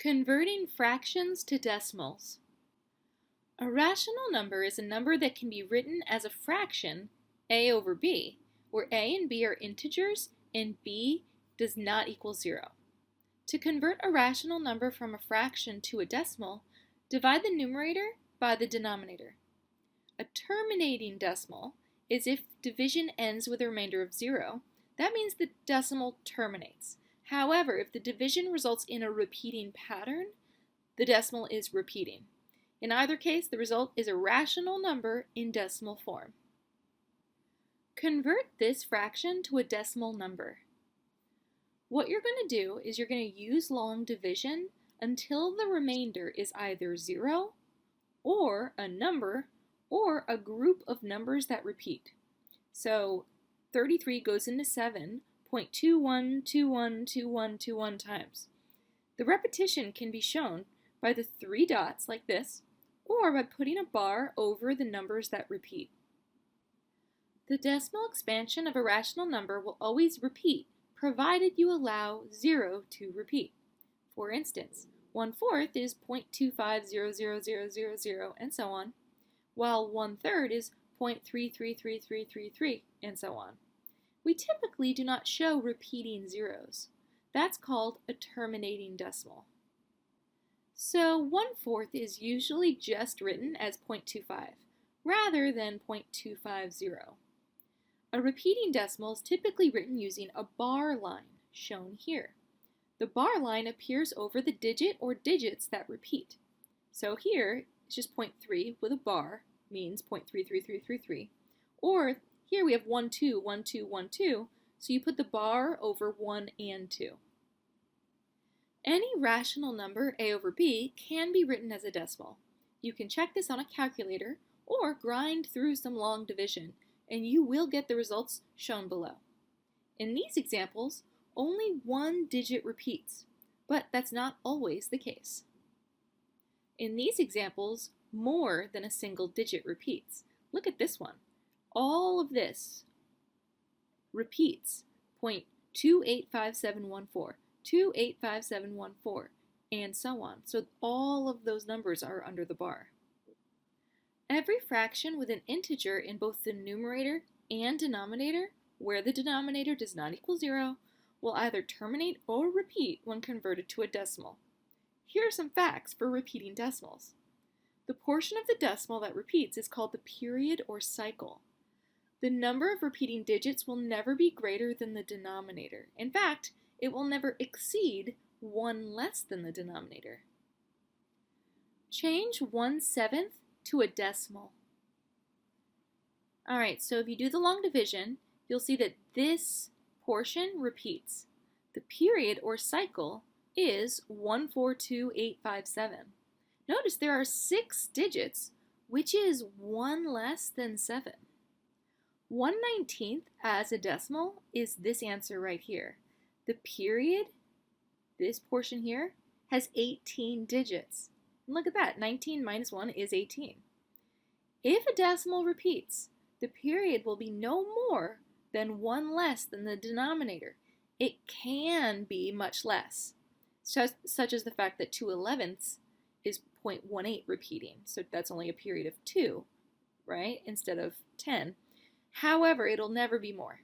Converting fractions to decimals. A rational number is a number that can be written as a fraction, a over b, where a and b are integers and b does not equal 0. To convert a rational number from a fraction to a decimal, divide the numerator by the denominator. A terminating decimal is if division ends with a remainder of 0. That means the decimal terminates. However, if the division results in a repeating pattern, the decimal is repeating. In either case, the result is a rational number in decimal form. Convert this fraction to a decimal number. What you're going to do is you're going to use long division until the remainder is either 0, or a number, or a group of numbers that repeat. So 33 goes into 7, 0.21212121 times. The repetition can be shown by the 3 dots like this, or by putting a bar over the numbers that repeat. The decimal expansion of a rational number will always repeat, provided you allow 0 to repeat. For instance, 1/4 is 0.2500000, and so on, while 1/3 is 0.333333, and so on. We typically do not show repeating zeros. That's called a terminating decimal. So 1/4 is usually just written as 0.25 rather than 0.250. A repeating decimal is typically written using a bar line, shown here. The bar line appears over the digit or digits that repeat. So here, it's just 0.3 with a bar, means 0.33333, or here we have 1, 2, 1, 2, 1, 2, so you put the bar over 1 and 2. Any rational number, a over b, can be written as a decimal. You can check this on a calculator or grind through some long division, and you will get the results shown below. In these examples, only one digit repeats, but that's not always the case. In these examples, more than a single digit repeats. Look at this one. All of this repeats 0.285714, 285714, and so on. So all of those numbers are under the bar. Every fraction with an integer in both the numerator and denominator, where the denominator does not equal 0, will either terminate or repeat when converted to a decimal. Here are some facts for repeating decimals. The portion of the decimal that repeats is called the period or cycle. The number of repeating digits will never be greater than the denominator. In fact, it will never exceed 1 less than the denominator. Change 1/7 to a decimal. Alright, so if you do the long division, you'll see that this portion repeats. The period or cycle is 142,857. Notice there are 6 digits, which is 1 less than 7. 1/19 as a decimal is this answer right here. The period, this portion here, has 18 digits. And look at that, 19 minus 1 is 18. If a decimal repeats, the period will be no more than 1 less than the denominator. It can be much less, such as the fact that 2/11 is 0.18 repeating, so that's only a period of 2, right, instead of 10. However, it'll never be more.